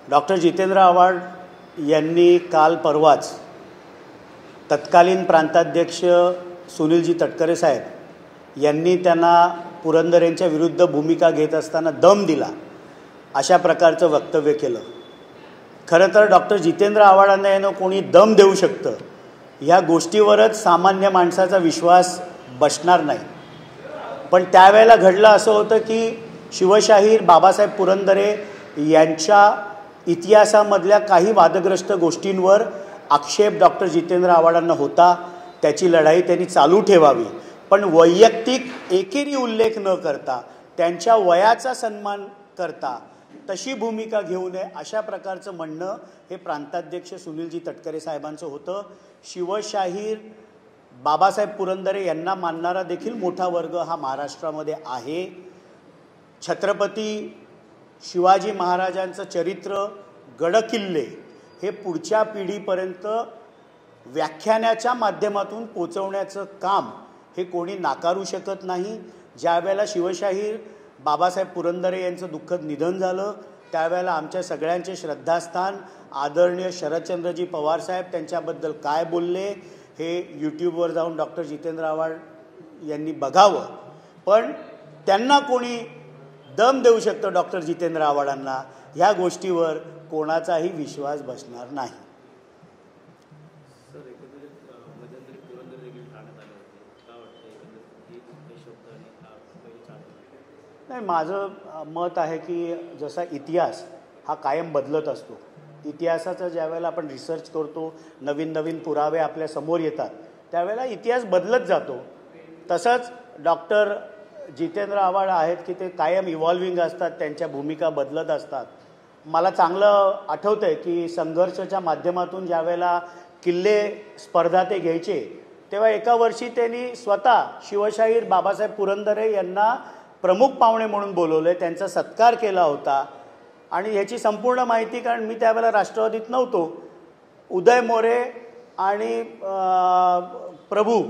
Doctor Jitendra Awhad यांनी काल परवाच तत्कालीन प्रांताध्यक्ष सुनीलजी तटकरे साहेब यांनी त्यांना पुरंदरेंच्या विरुद्ध भूमिका घेत असताना दम दिला अशा प्रकारचं वक्तव्य केलं। खरं तर डॉक्टर जितेंद्र आव्हाडांना यानं कोणी दम देऊ शकतं ह्या गोष्टीवरच सामान्य माणसाचा विश्वास बसणार नाही। पण त्यावेळेला घडलं असं होतं की शिवशाहीर बाबासाहेब पुरंदरे यांच्या इतिहासामधल्या काही वादग्रस्त गोष्टींवर आक्षेप डॉक्टर जितेंद्र आव्हाडांना होता। त्याची लढाई त्यांनी चालू ठेवावी, पण वैयक्तिक एकेरी उल्लेख न करता त्यांच्या वयाचा सन्मान करता तशी भूमिका घेऊ नये अशा प्रकारचं म्हणणं हे प्रांताध्यक्ष सुनीलजी तटकरे साहेबांचं होतं। शिवशाहीर बाबासाहेब पुरंदरे यांना मानणारा देखील मोठा वर्ग हा महाराष्ट्रामध्ये आहे। छत्रपती शिवाजी महाराजांचं चरित्र, गडकिल्ले हे पुढच्या पिढीपर्यंत व्याख्यानाच्या माध्यमातून पोचवण्याचं काम हे कोणी नाकारू शकत नाही। ज्या वेळेला शिवशाहीर बाबासाहेब पुरंदरे यांचं दुःखद निधन झालं त्यावेळेला आमच्या सगळ्यांचे श्रद्धास्थान आदरणीय शरदचंद्रजी पवार साहेब त्यांच्याबद्दल काय बोलले हे यूट्यूबवर जाऊन डॉक्टर जितेंद्र आव्हाड यांनी बघावं। पण त्यांना कोणी दम देऊ शकतं डॉक्टर जितेंद्र आव्हाडांना ह्या गोष्टीवर कोणाचाही विश्वास बसणार नाही। नाही, माझं मत आहे की जसा इतिहास हा कायम बदलत असतो, इतिहासाचा ज्यावेळेला आपण रिसर्च करतो, नवीन नवीन पुरावे आपल्या समोर येतात त्यावेळेला इतिहास बदलत जातो। तसंच डॉक्टर जितेंद्र आव्हाड आहेत की ते कायम इव्हॉल्विंग असतात, त्यांच्या भूमिका बदलत असतात। मला चांगलं आठवतं आहे की संघर्षाच्या माध्यमातून ज्यावेळेला किल्ले स्पर्धा ते घ्यायचे तेव्हा एका वर्षी त्यांनी स्वतः शिवशाहीर बाबासाहेब पुरंदरे यांना प्रमुख पाहुणे म्हणून बोलवले, त्यांचा सत्कार केला होता। आणि ह्याची संपूर्ण माहिती, कारण मी त्यावेळेला राष्ट्रवादीत नव्हतो, उदय मोरे आणि प्रभू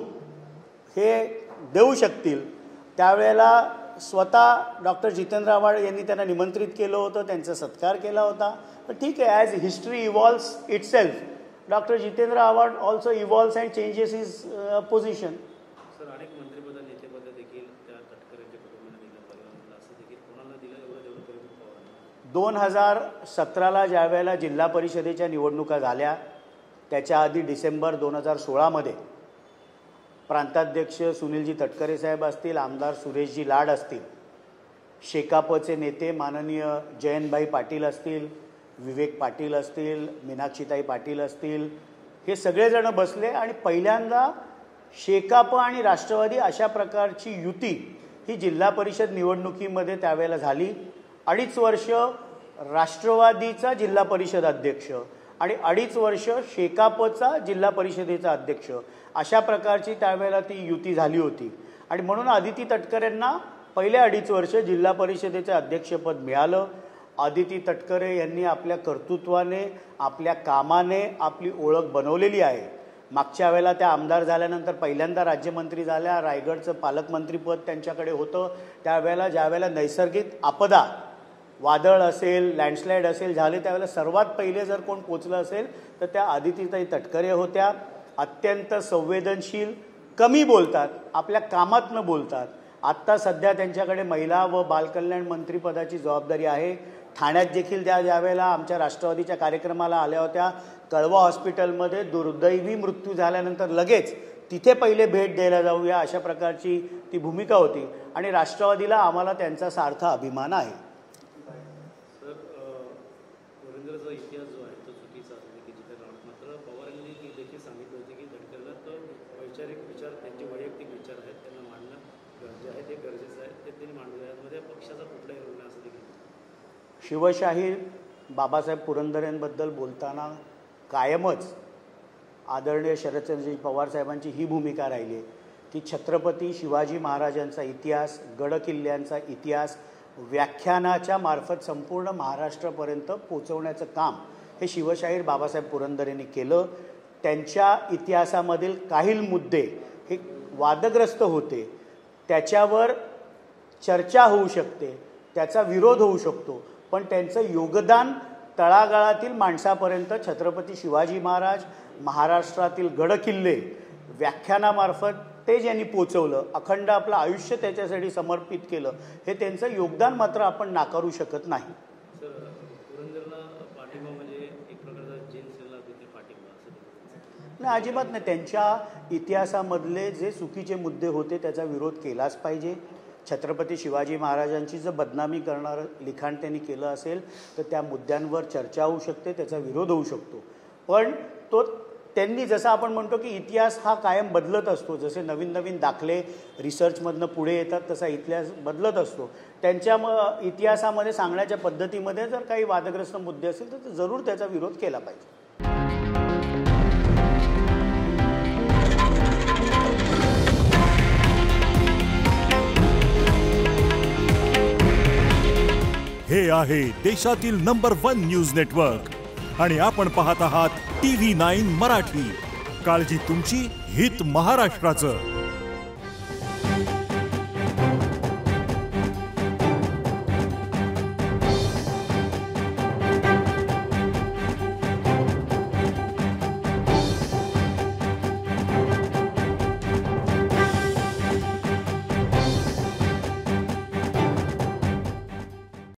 हे देऊ शकतील। त्यावेळेला स्वतः डॉक्टर जितेंद्र आव्हाड यांनी त्यांना निमंत्रित केलं होतं, त्यांचा सत्कार केला होता। पण ठीक आहे, as history evolves itself, doctor Jitendra Awhad also evolves and changes his position. Sir, अनेक मंत्रिपद नेतेपद देखील त्या तटकरेंच्या कुटुंबाने दिलं, परिवाराला असं देखील कोणाला दिलं एवढं करून 2017ला ज्यावेळेला जिल्हा परिषदेच्या निवडणुका झाल्या त्याच्या आधी डिसेंबर 2016मध्ये प्रांताध्यक्ष सुनीलजी तटकरे साहेब असतील, आमदार सुरेशजी लाड असतील, शेकापचे नेते माननीय जयंतभाई पाटील असतील, विवेक पाटील असतील, मीनाक्षीताई पाटील असतील, हे सगळेजण बसले आणि पहिल्यांदा शेकाप आणि राष्ट्रवादी अशा प्रकारची युती ही जिल्हा परिषद निवडणुकीमध्ये त्यावेळेला झाली। 2.5 वर्ष राष्ट्रवादीचा जिल्हा परिषद अध्यक्ष आणि 2.5 वर्ष शेकापचा जिल्हा परिषदेचा अध्यक्ष अशा प्रकारची त्यावेळेला ती युती झाली होती। आणि म्हणून आदिती तटकरेंना पहिले 2.5 वर्ष जिल्हा परिषदेचे अध्यक्षपद मिळालं। आदिती तटकरे यांनी आपल्या कर्तृत्वाने, आपल्या कामाने आपली ओळख बनवलेली आहे। मागच्या वेळेला त्या आमदार झाल्यानंतर पहिल्यांदा राज्यमंत्री झाल्या, रायगडचं पालकमंत्रीपद त्यांच्याकडे होतं। त्यावेळेला ज्यावेळेला नैसर्गिक आपदा, वादळ असेल, लँडस्लाईड असेल झाले त्यावेळेला सर्वात पहिले जर कोण पोचलं असेल तर त्या आदितीताई तटकरे होत्या। अत्यंत संवेदनशील, कमी बोलतात, आपल्या कामातनं बोलतात। आत्ता सध्या त्यांच्याकडे महिला व बालकल्याण मंत्रिपदाची जबाबदारी आहे। ठाण्यात देखील त्या ज्यावेळेला आमच्या राष्ट्रवादीच्या कार्यक्रमाला आल्या होत्या, कळवा हॉस्पिटलमध्ये दुर्दैवी मृत्यू झाल्यानंतर लगेच तिथे पहिले भेट द्यायला जाऊया अशा प्रकारची ती भूमिका होती आणि राष्ट्रवादीला आम्हाला त्यांचा सार्थ अभिमान आहे। सर, पुरंदरचा इतिहास जो आहे तो चुकीचा आहे की जिथे मात्र पवार यांनी देखील सांगितलं होतं की तटकरेला तर वैचारिक विचार, त्यांचे वैयक्तिक विचार आहेत, त्यांना मांडणं जे आहे ते गरजेचं आहे, ते त्यांनी मांडलं। यामध्ये पक्षाचा कुठलाही रोल नाही असं देखील शिवशाहीर बाबासाहेब पुरंदरेंबद्दल बोलताना कायमच आदरणीय शरदचंद्रजी पवार साहेबांची ही भूमिका राहिली की छत्रपती शिवाजी महाराजांचा इतिहास, गडकिल्ल्यांचा इतिहास व्याख्यानाच्या मार्फत संपूर्ण महाराष्ट्रापर्यंत पोचवण्याचं काम हे शिवशाहीर बाबासाहेब पुरंदरेंनी केलं। त्यांच्या इतिहासामधील काही मुद्दे हे वादग्रस्त होते, त्याच्यावर चर्चा होऊ शकते, त्याचा विरोध होऊ शकतो, पण त्यांचं योगदान तळागाळातील माणसापर्यंत छत्रपती शिवाजी महाराज, महाराष्ट्रातील गडकिल्ले व्याख्यानामार्फत ते ज्यांनी पोचवलं, अखंड आपलं आयुष्य त्याच्यासाठी समर्पित केलं, हे त्यांचं योगदान मात्र आपण नाकारू शकत नाही. सर, पुरंदरला पाठिंबा म्हणजे एक प्रकारचा जेन्सला तिथे पाठिंबा असं नाही, अजिबात नाही. त्यांच्या इतिहासामधले जे चुकीचे मुद्दे होते त्याचा विरोध केलाच पाहिजे. छत्रपती शिवाजी महाराजांची जर बदनामी करणारं लिखाण त्यांनी केलं असेल तर त्या मुद्द्यांवर चर्चा होऊ शकते, त्याचा विरोध होऊ शकतो. पण त्यांनी जसं आपण म्हणतो की इतिहास हा कायम बदलत असतो, जसे नवीन नवीन दाखले रिसर्चमधनं पुढे येतात तसा इतिहास बदलत असतो. त्यांच्या इतिहासामध्ये सांगण्याच्या पद्धतीमध्ये जर काही वादग्रस्त मुद्दे असतील तर जरूर त्याचा विरोध केला पाहिजे. हे आहे देशातील नंबर 1 न्यूज नेटवर्क आणि आपण पाहत आहात TV9 मराठी. काळजी तुमची, हित महाराष्ट्राचं.